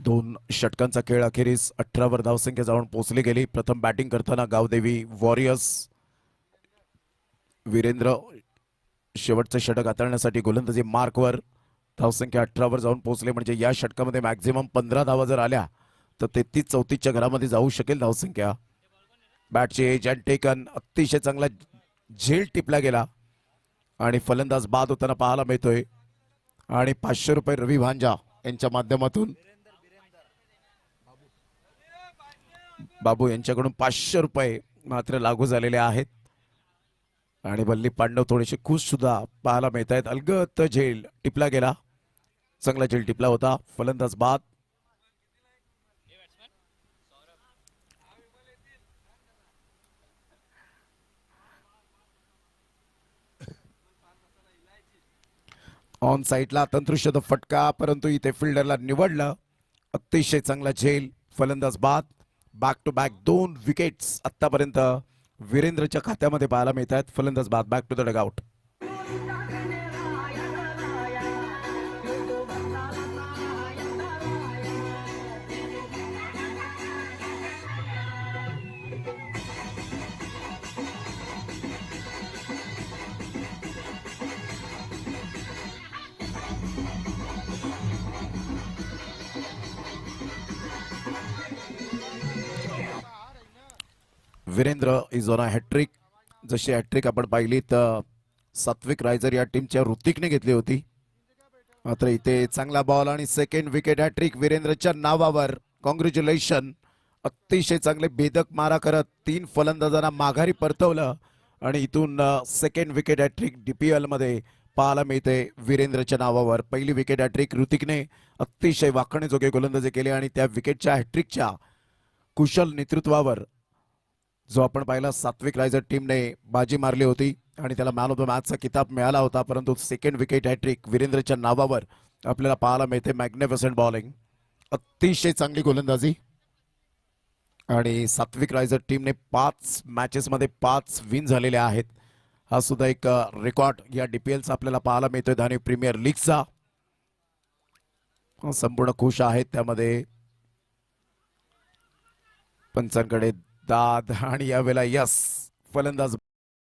दोन षटकांचा खेळ अखेरीस 18 वर धावसंख्या जाऊन पोहोचली गेली। प्रथम बॅटिंग करताना गावदेवी वॉरियर्स वीरेंद्र शेवटचं षटक हाताळण्यासाठी गोलंदाजी मार्कवर धावसंख्या 18 वर जाऊन पोहोचले। म्हणजे या षटकामध्ये मॅक्झिमम 15 धावा जर आल्या तर 33-34च्या घरामध्ये जाऊ शकेल धावसंख्या। बॅटची एज अँड टेकन अतिशय चांगला झेल टिपला गेला आणि फलंदाज बाद होताना पाहायला मिळतोय। आणि 500 रुपये रवी भांजा यांच्या माध्यमातून बाबू यांच्याकडून 500 रुपये मात्र लागू झालेले आहेत। आणि बल्ली पांडव थोडेसे खुश सुद्धा पाहायला मिळत आहेत। अलगत झेल टिपला गेला, चांगला झेल टिपला होता, फलंदाज बाद। ऑन साइडला तंत्रुशद फटका, परंतु इथे फिल्डरला निवडलं। अतिशय चांगला झेल, फलंदाज बाद। बॅक टू बॅक 2 विकेट्स आतापर्यंत वीरेंद्रच्या खात्यामध्ये पाहायला मिळत आहेत। फलंदाज बाद, back to the dugout. Virendra is on a hat-trick. जशी हॅट्रिक आपण पाहिली तर सात्विक रायझर या टीमच्या ऋतिकने घेतली होती, मात्र इथे चांगला बॉल आणि सेकंड विकेट हॅट्रिक वीरेंद्रच्या नावावर। कॉंग्रॅच्युलेशन, अतिशय चांगले भेदक मारा करत 3 फलंदाजांना माघारी परतवलं आणि इथून सेकंड विकेट हॅट्रिक डीपीएल मध्ये पाहायला मिळते वीरेंद्रच्या नावावर। पहिली विकेट हॅट्रिक ऋतिकने अतिशय वाखण्याजोगे गोलंदाजी केले आणि त्या विकेटच्या हॅट्रिकच्या कुशल नेतृत्वावर जो आपण पाहिला सात्विक रायझर टीमने बाजी मारली होती आणि त्याला मॅन ऑफ द मॅचचा किताब मिळाला होता। परंतु सेकंड विकेट हॅट्रिक वीरेंद्रच्या नावावर आपल्याला पाहायला मिळते। मॅग्निफिसंट बॉलिंग, अतिशय चांगली गोलंदाजी आणि सात्विक रायझर टीमने 5 मॅचेसमध्ये 5 विन झालेले आहेत। हा सुद्धा एक रेकॉर्ड या डीपीएलचा आपल्याला पाहायला मिळतोय। धानी प्रीमियर लीगचा संपूर्ण खुश आहेत त्यामध्ये। पंचांकडे दाद आणि यावेळेला यस, फलंदाज